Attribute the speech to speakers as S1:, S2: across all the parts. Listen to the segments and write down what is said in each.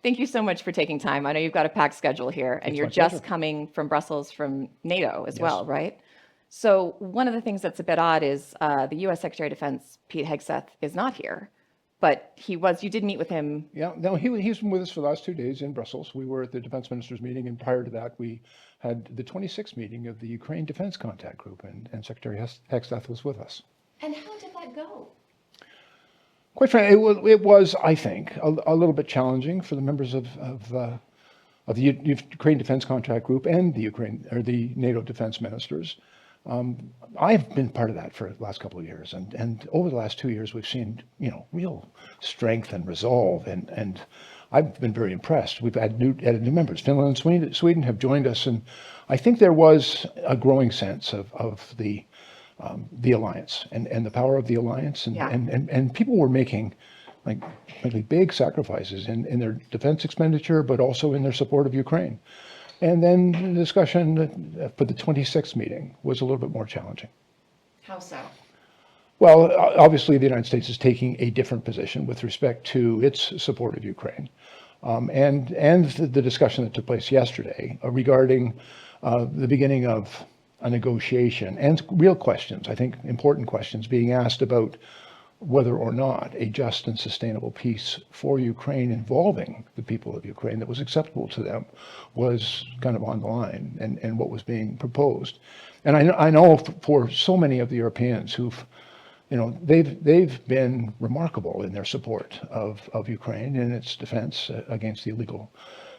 S1: Thank you so much for taking time. I know you've got a packed schedule here, and
S2: It's
S1: you're
S2: my
S1: just
S2: pleasure.
S1: coming from Brussels from NATO as
S2: Yes.
S1: well, right? So one of the things that's a bit odd is the U.S. Secretary of Defense, Pete Hegseth, is not here, but you did meet with him.
S2: Yeah, no, he's been with us for the last 2 days in Brussels. We were at the defense ministers meeting, and prior to that, we had the 26th meeting of the Ukraine Defense Contact Group, and Secretary Hegseth was with us.
S1: And how did that go?
S2: Quite frankly, it was, I think, a little bit challenging for the members of the Ukraine Defense Contact Group and the NATO defense ministers. I've been part of that for the last couple of years, and over the last 2 years, we've seen real strength and resolve, and I've been very impressed. We've added new members. Finland and Sweden have joined us, and I think there was a growing sense of the alliance and the power of the alliance, and people were making really big sacrifices in their defense expenditure, but also in their support of Ukraine. And then the discussion for the 26th meeting was a little bit more challenging.
S1: How so?
S2: Well, obviously, the United States is taking a different position with respect to its support of Ukraine. And the discussion that took place yesterday regarding the beginning of a negotiation and real questions, I think important questions being asked about whether or not a just and sustainable peace for Ukraine involving the people of Ukraine that was acceptable to them was kind of on the line and what was being proposed. And I know for so many of the Europeans who've, they've been remarkable in their support of Ukraine and its defense against the illegal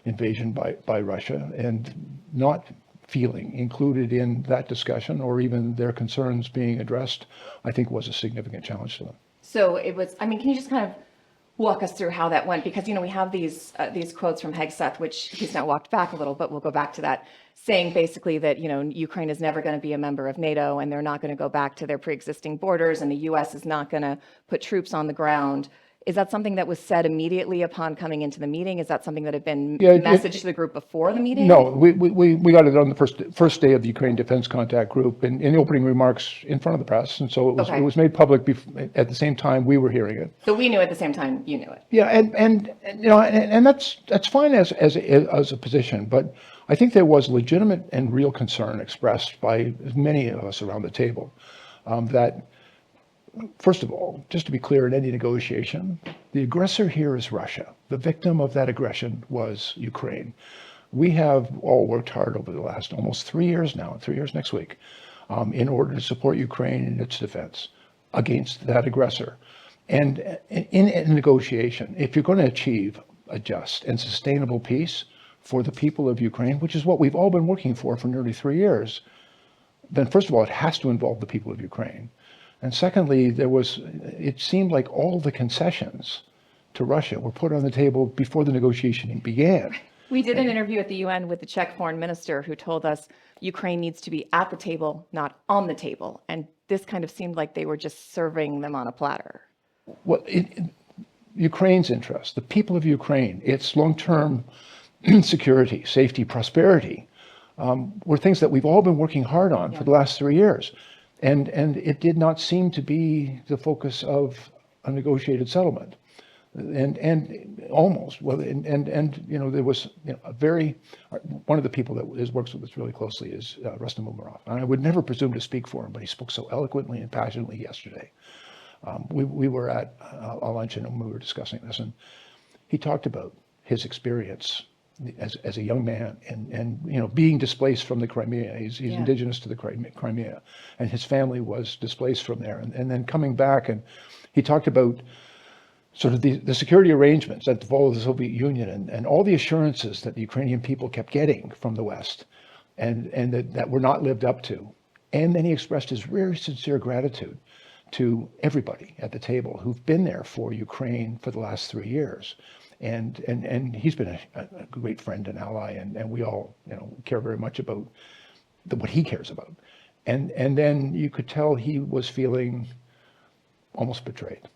S2: invasion by Russia, and not feeling included in that discussion or even their concerns being addressed, I think was a significant challenge to them.
S1: So it was, can you just kind of walk us through how that went? Because, we have these quotes from Hegseth, which he's now walked back a little, but we'll go back to that, saying basically that, Ukraine is never going to be a member of NATO, and they're not going to go back to their pre-existing borders, and the U.S. is not going to put troops on the ground. Is that something that was said immediately upon coming into the meeting? Is that something that had been messaged to the group before the meeting?
S2: No, we got it on the first day of the Ukraine Defense Contact Group in the opening remarks in front of the press, and so it was made public at the same time we were hearing it.
S1: So we knew at the same time you knew it.
S2: Yeah, and that's fine as a position, but I think there was legitimate and real concern expressed by many of us around the table that. First of all, just to be clear, in any negotiation, the aggressor here is Russia. The victim of that aggression was Ukraine. We have all worked hard over the last almost 3 years now, 3 years next week, in order to support Ukraine in its defense against that aggressor. And in a negotiation, if you're going to achieve a just and sustainable peace for the people of Ukraine, which is what we've all been working for nearly 3 years, then first of all, it has to involve the people of Ukraine. And secondly, it seemed like all the concessions to Russia were put on the table before the negotiation began.
S1: We did an interview at the UN with the Czech foreign minister who told us Ukraine needs to be at the table, not on the table. And this kind of seemed like they were just serving them on a platter.
S2: Well, Ukraine's interest, the people of Ukraine, its long-term security, safety, prosperity, were things that we've all been working hard on for the last 3 years. And it did not seem to be the focus of a negotiated settlement, and almost there was one of the people that works with us really closely is Rustam Umarov, and I would never presume to speak for him, but he spoke so eloquently and passionately yesterday. We were at a luncheon and we were discussing this, and he talked about his experience as a young man and being displaced from the Crimea. He's indigenous to the Crimea, and his family was displaced from there, and then coming back, and he talked about sort of the security arrangements that followed the Soviet Union and all the assurances that the Ukrainian people kept getting from the West and that were not lived up to. And then he expressed his very sincere gratitude to everybody at the table who've been there for Ukraine for the last 3 years. And he's been a great friend and ally, and we all care very much about what he cares about. And then you could tell he was feeling almost betrayed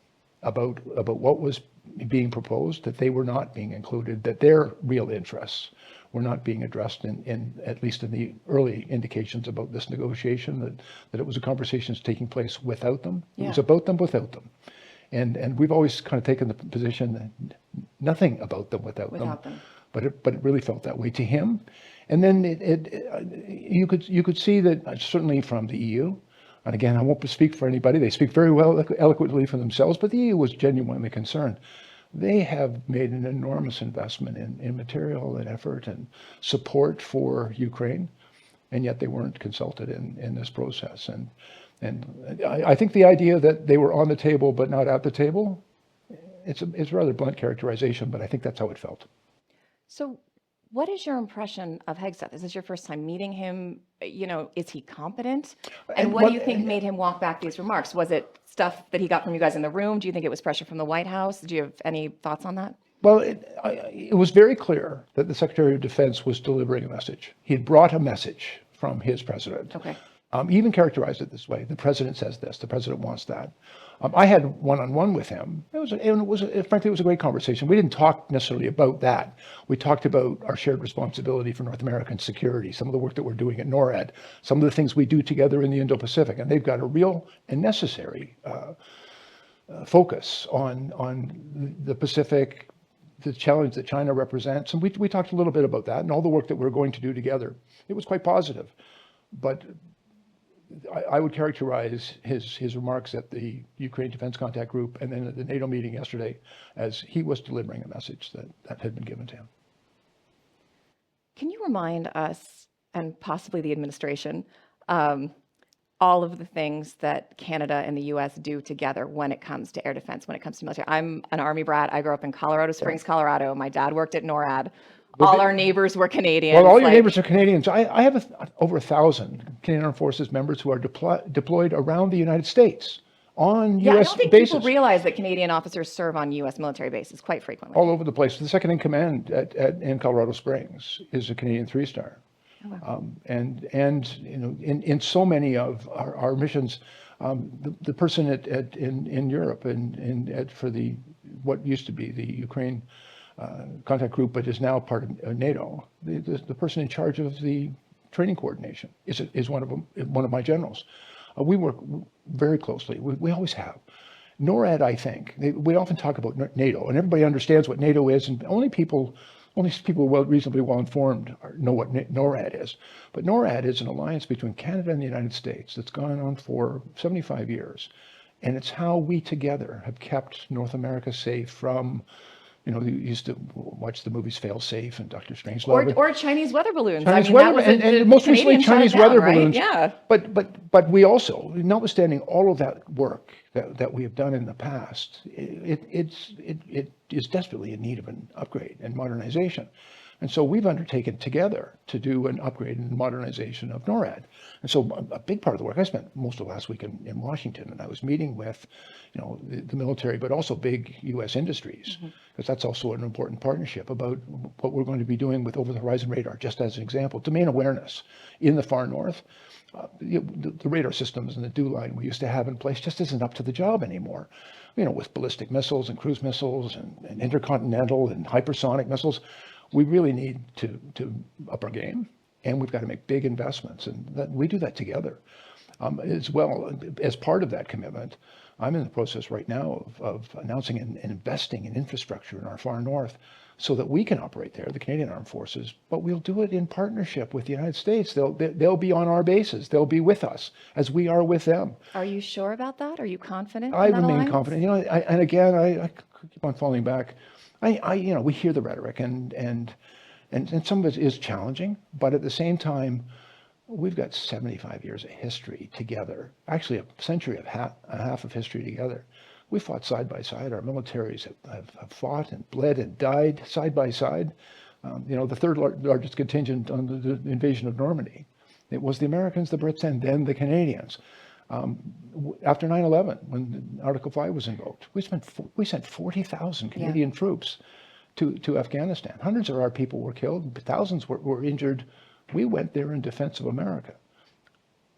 S2: about what was being proposed, that they were not being included, that their real interests were not being addressed in at least in the early indications about this negotiation, that it was a conversation taking place without them. It was about them without them. And we've always kind of taken the position that nothing about them without them. But it really felt that way to him. And then you could see that certainly from the EU, and again, I won't speak for anybody, they speak very well, eloquently for themselves, but the EU was genuinely concerned. They have made an enormous investment in material and effort and support for Ukraine, and yet they weren't consulted in this process. And I think the idea that they were on the table but not at the table, it's a rather blunt characterization, but I think that's how it felt.
S1: So what is your impression of Hegseth? Is this your first time meeting him? Is he competent? And what do you think made him walk back these remarks? Was it stuff that he got from you guys in the room? Do you think it was pressure from the White House? Do you have any thoughts on that?
S2: Well, it was very clear that the Secretary of Defense was delivering a message. He had brought a message from his president.
S1: Okay.
S2: He even characterized it this way: the president says this, the president wants that. I had one-on-one with him. Frankly, it was a great conversation. We didn't talk necessarily about that. We talked about our shared responsibility for North American security, some of the work that we're doing at NORAD, some of the things we do together in the Indo-Pacific, and they've got a real and necessary focus on the Pacific, the challenge that China represents. And we talked a little bit about that and all the work that we're going to do together. It was quite positive, but I would characterize his remarks at the Ukraine Defense Contact Group and then at the NATO meeting yesterday as he was delivering a message that had been given to him.
S1: Can you remind us, and possibly the administration, all of the things that Canada and the U.S. do together when it comes to air defense, when it comes to military? I'm an Army brat. I grew up in Colorado Springs, Colorado. My dad worked at NORAD. All our neighbors were Canadians.
S2: Well, all your neighbors are Canadians. I have over 1,000 Canadian Armed Forces members who are deployed around the United States on U.S. bases.
S1: I don't think people realize that Canadian officers serve on U.S. military bases quite frequently.
S2: All over the place. The second in command in Colorado Springs is a Canadian 3-star.
S1: Oh, wow.
S2: And in so many of our missions, the person in Europe for what used to be the Ukraine contact group, but is now part of NATO. The person in charge of the training coordination is one of my generals. We work very closely. We always have. NORAD, I think, we often talk about NATO, and everybody understands what NATO is, and only people reasonably well informed know what NORAD is. But NORAD is an alliance between Canada and the United States that's gone on for 75 years, and it's how we together have kept North America safe from. You used to watch the movies Fail Safe and Dr. Strangelove.
S1: Or Chinese weather balloons.
S2: And most recently Chinese weather balloons.
S1: Yeah.
S2: But we also, notwithstanding all of that work that we have done in the past, it is desperately in need of an upgrade and modernization. And so we've undertaken together to do an upgrade and modernization of NORAD. And so a big part of the work, I spent most of last week in Washington, and I was meeting with, the military, but also big U.S. industries, because that's also an important partnership about what we're going to be doing with over-the-horizon radar, just as an example. Domain awareness in the far north, the radar systems and the dew line we used to have in place just isn't up to the job anymore. With ballistic missiles and cruise missiles and intercontinental and hypersonic missiles, we really need to up our game, and we've got to make big investments, and we do that together. As well, as part of that commitment, I'm in the process right now of announcing and investing in infrastructure in our far north so that we can operate there, the Canadian Armed Forces, but we'll do it in partnership with the United States. They'll be on our bases. They'll be with us as we are with them.
S1: Are you sure about that? Are you confident?
S2: I remain confident. And again, I keep on falling back. We hear the rhetoric, and some of it is challenging, but at the same time, we've got 75 years of history together, actually a century and a half of history together. We fought side by side. Our militaries have fought and bled and died side by side. The third largest contingent on the invasion of Normandy, it was the Americans, the Brits, and then the Canadians. After 9/11, when Article 5 was invoked, we sent 40,000 Canadian troops to Afghanistan. Hundreds of our people were killed, thousands were injured. We went there in defense of America.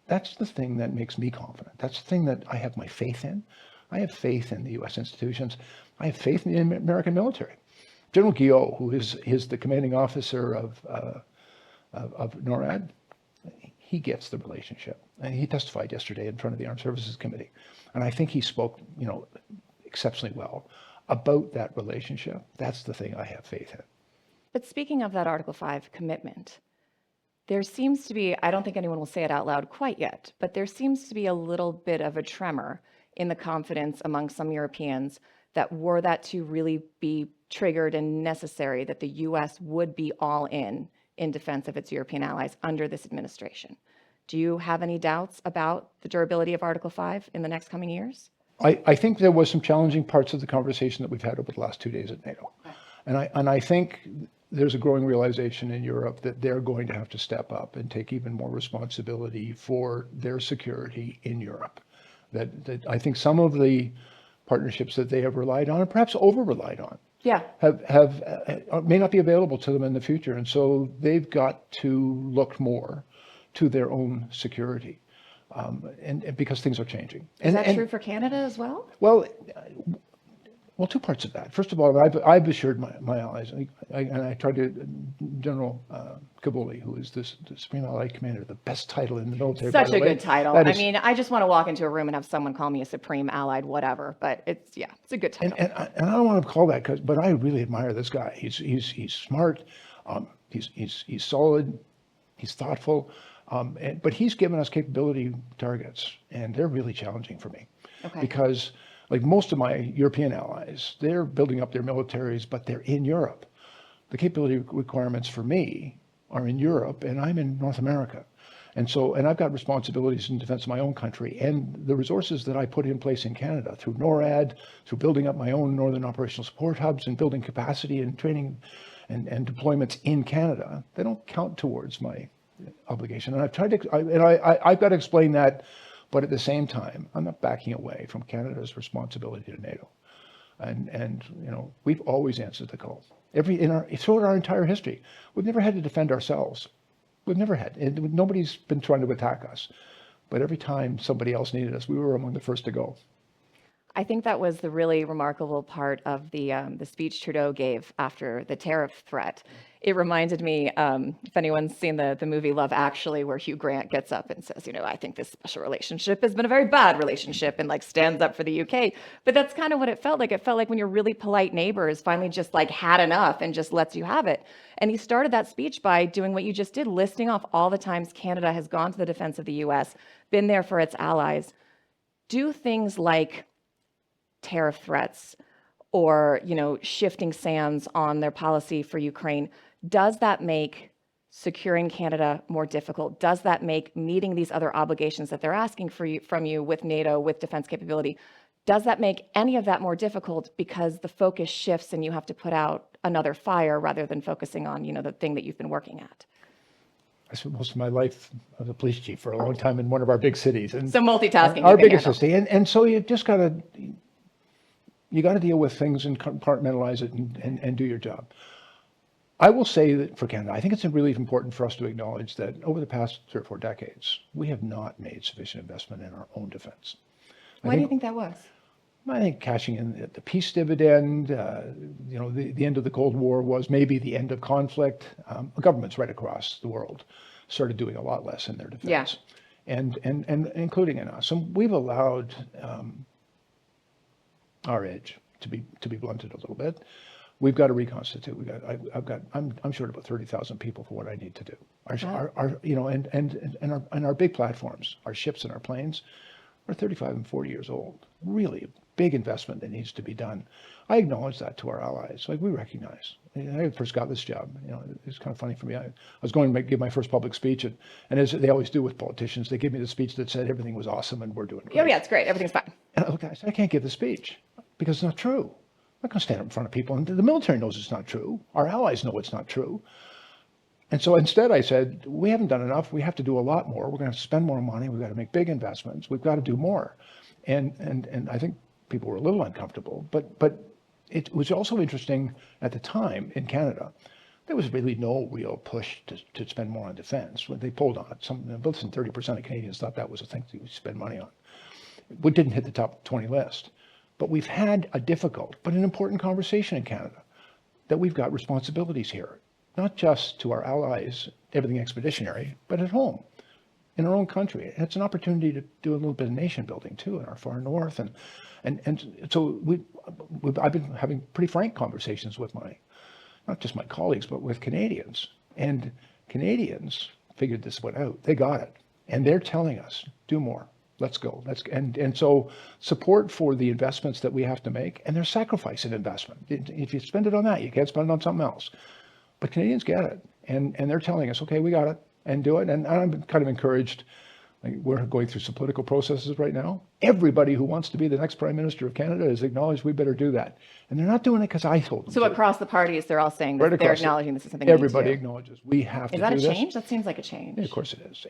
S2: That's the thing that makes me confident. That's the thing that I have my faith in. I have faith in the U.S. institutions. I have faith in the American military. General Guillot, who is the commanding officer of NORAD, he gets the relationship. And he testified yesterday in front of the Armed Services Committee. And I think he spoke, exceptionally well about that relationship. That's the thing I have faith in.
S1: But speaking of that Article 5 commitment, there seems to be, I don't think anyone will say it out loud quite yet, but there seems to be a little bit of a tremor in the confidence among some Europeans that were that to really be triggered and necessary, that the US would be all in defense of its European allies under this administration. Do you have any doubts about the durability of Article 5 in the next coming years?
S2: I think there was some challenging parts of the conversation that we've had over the last 2 days at NATO. Okay. And I think there's a growing realization in Europe that they're going to have to step up and take even more responsibility for their security in Europe. That I think some of the partnerships that they have relied on, and perhaps over-relied on, may not be available to them in the future. And so they've got to look more to their own security, and because things are changing.
S1: Is that true for Canada as well?
S2: Well, two parts of that. First of all, I've assured my allies, and I tried to, General Kabuli, who is the Supreme Allied Commander, the best title in the military.
S1: Such a good title. I mean, I just want to walk into a room and have someone call me a Supreme Allied whatever, but it's a good title.
S2: And I don't want to call that, but I really admire this guy. He's smart, he's solid, he's thoughtful, but he's given us capability targets, and they're really challenging for me. Okay. Because like most of my European allies, they're building up their militaries, but they're in Europe. The capability requirements for me are in Europe, and I'm in North America. And I've got responsibilities in defense of my own country, and the resources that I put in place in Canada through NORAD, through building up my own Northern Operational Support Hubs and building capacity and training and deployments in Canada, they don't count towards my obligation. And I've tried to, I've got to explain that. But at the same time, I'm not backing away from Canada's responsibility to NATO, and we've always answered the call. Throughout our entire history, we've never had to defend ourselves. We've never had. Nobody's been trying to attack us, but every time somebody else needed us, we were among the first to go.
S1: I think that was the really remarkable part of the speech Trudeau gave after the tariff threat. It reminded me, if anyone's seen the movie Love Actually, where Hugh Grant gets up and says, I think this special relationship has been a very bad relationship, and like stands up for the UK. But that's kind of what it felt like. It felt like when your really polite neighbors finally just like had enough and just lets you have it. And he started that speech by doing what you just did, listing off all the times Canada has gone to the defense of the US, been there for its allies, do things like tariff threats or, shifting sands on their policy for Ukraine. Does that make securing Canada more difficult? Does that make meeting these other obligations that they're asking from you with NATO, with defense capability? Does that make any of that more difficult because the focus shifts and you have to put out another fire rather than focusing on, the thing that you've been working at?
S2: I spent most of my life as a police chief for a long time in one of our big cities. And
S1: so multitasking.
S2: Our biggest city. And so you just got to deal with things and compartmentalize it and do your job. I will say that for Canada, I think it's really important for us to acknowledge that over the past 3 or 4 decades, we have not made sufficient investment in our own defense.
S1: Why do you think that was?
S2: I think cashing in the peace dividend, the end of the Cold War was maybe the end of conflict. Governments right across the world started doing a lot less in their defense, and including in us. And we've allowed our edge to be blunted a little bit. We've got to reconstitute. I'm short about 30,000 people for what I need to do. Our big platforms, our ships and our planes, are 35 and 40 years old. Really a big investment that needs to be done. I acknowledge that to our allies. Like, we recognize. I first got this job. It's kind of funny for me. I was going to give my first public speech, and as they always do with politicians, they give me the speech that said everything was awesome and we're doing great.
S1: Oh yeah, it's great. Everything's fine.
S2: And I looked at it, I said, I can't give the speech because it's not true. I'm not going to stand up in front of people, and the military knows it's not true. Our allies know it's not true. And so instead I said, we haven't done enough. We have to do a lot more. We're going to have to spend more money. We've got to make big investments. We've got to do more. And I think people were a little uncomfortable, but it was also interesting at the time in Canada. There was really no real push to spend more on defense. When they pulled on it, less than 30% of Canadians thought that was a thing to spend money on. We didn't hit the top 20 list. But we've had a difficult but an important conversation in Canada that we've got responsibilities here, not just to our allies, everything expeditionary, but at home. in our own country. And it's an opportunity to do a little bit of nation building too in our far north. And so I've been having pretty frank conversations with not just my colleagues, but with Canadians. And Canadians figured this one out. They got it. And they're telling us, do more. Let's go. And so support for the investments that we have to make, and there's sacrifice in investment. If you spend it on that, you can't spend it on something else. But Canadians get it. And they're telling us, okay, we got it, and do it. And I'm kind of encouraged. We're going through some political processes right now. Everybody who wants to be the next Prime Minister of Canada has acknowledged we better do that. And they're not doing it because I told them
S1: So
S2: to.
S1: across the parties, they're all saying that they're acknowledging this is something
S2: everybody
S1: we need to do.
S2: acknowledges we have to do this.
S1: Is that a change? That seems like a change.
S2: Yeah, of course it is.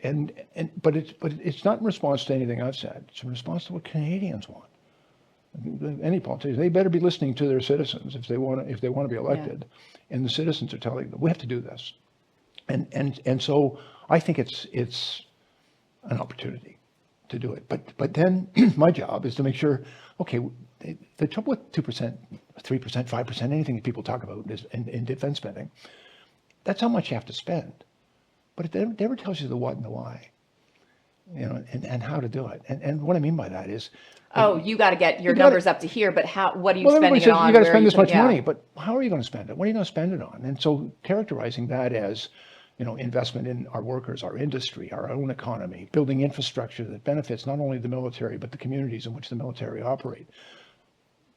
S2: But it's not in response to anything I've said. It's in response to what Canadians want. Any politician, they better be listening to their citizens if they want to be elected. Yeah. And the citizens are telling them we have to do this. And so I think it's an opportunity to do it. But then my job is to make sure, okay, the trouble with 2%, 3%, 5%, anything that people talk about is in defense spending, that's how much you have to spend. But it never tells you the what and the why, and how to do it. And what I mean by that is,
S1: you got to get your numbers up to here, but what are you spending it on?
S2: You got to spend this much money, but how are you going to spend it? What are you going to spend it on? And so characterizing that as, investment in our workers, our industry, our own economy, building infrastructure that benefits not only the military, but the communities in which the military operate,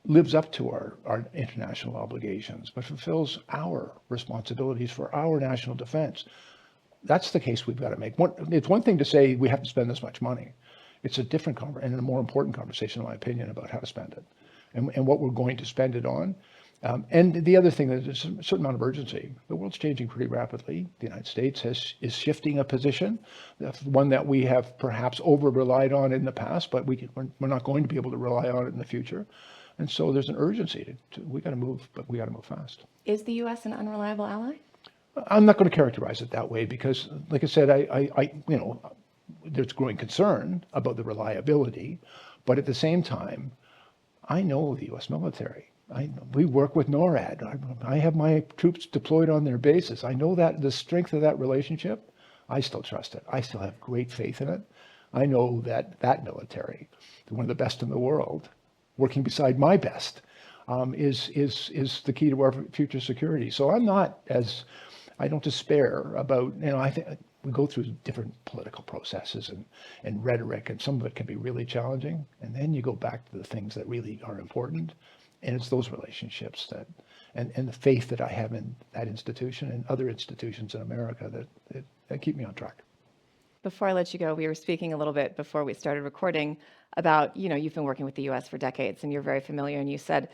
S2: lives up to our international obligations, but fulfills our responsibilities for our national defense. That's the case we've got to make. It's one thing to say we have to spend this much money. It's a different and a more important conversation, in my opinion, about how to spend it and what we're going to spend it on. And the other thing, there's a certain amount of urgency. The world's changing pretty rapidly. The United States is shifting a position, one that we have perhaps over-relied on in the past, but we're not going to be able to rely on it in the future. And so there's an urgency we got to move, but we got to move fast.
S1: Is the U.S. an unreliable ally?
S2: I'm not going to characterize it that way because, like I said, there's growing concern about the reliability, but at the same time, I know the U.S. military. We work with NORAD. I have my troops deployed on their bases. I know that the strength of that relationship, I still trust it. I still have great faith in it. I know that military, one of the best in the world, working beside my best, is the key to our future security. So I don't despair about, I think we go through different political processes and rhetoric, and some of it can be really challenging. And then you go back to the things that really are important. And it's those relationships and the faith that I have in that institution and other institutions in America that keep me on track.
S1: Before I let you go, we were speaking a little bit before we started recording about, you've been working with the U.S. for decades and you're very familiar. And you said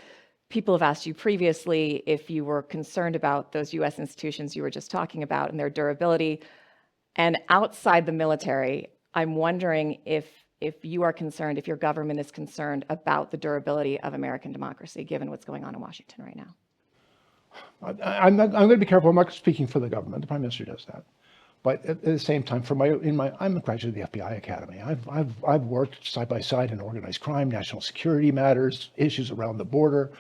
S1: people have asked you previously if you were concerned about those U.S. institutions you were just talking about and their durability. And outside the military, I'm wondering if you are concerned, if your government is concerned about the durability of American democracy, given what's going on in Washington right now.
S2: I'm going to be careful. I'm not speaking for the government. The Prime Minister does that. But at the same time, I'm a graduate of the FBI Academy. I've worked side by side in organized crime, national security matters, issues around the border,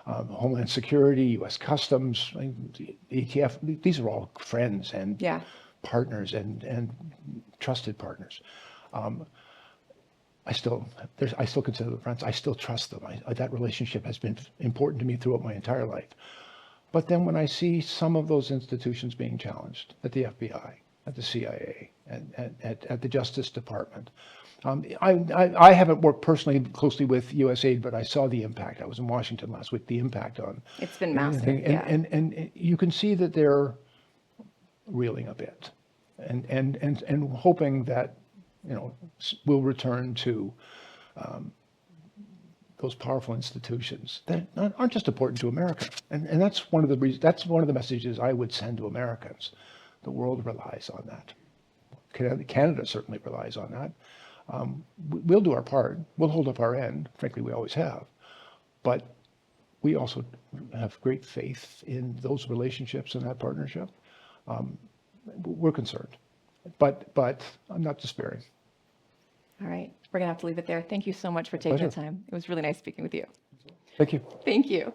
S2: Homeland Security, U.S. Customs, ETF. These are all friends and partners and trusted partners. I still consider them friends. I still trust them. That relationship has been important to me throughout my entire life. But then when I see some of those institutions being challenged at the FBI, at the CIA, at the Justice Department, I haven't worked personally closely with USAID, but I saw the impact. I was in Washington last week. The impact on
S1: it's been massive,
S2: and you can see that they're reeling a bit, and hoping that we'll return to those powerful institutions that aren't just important to America. And that's one of the messages I would send to Americans. The world relies on that. Canada certainly relies on that. We'll do our part. We'll hold up our end. Frankly, we always have. But we also have great faith in those relationships and that partnership. We're concerned. But I'm not despairing.
S1: All right. We're going to have to leave it there. Thank you so much for taking the time. It was really nice speaking with you.
S2: Thank you.
S1: Thank you.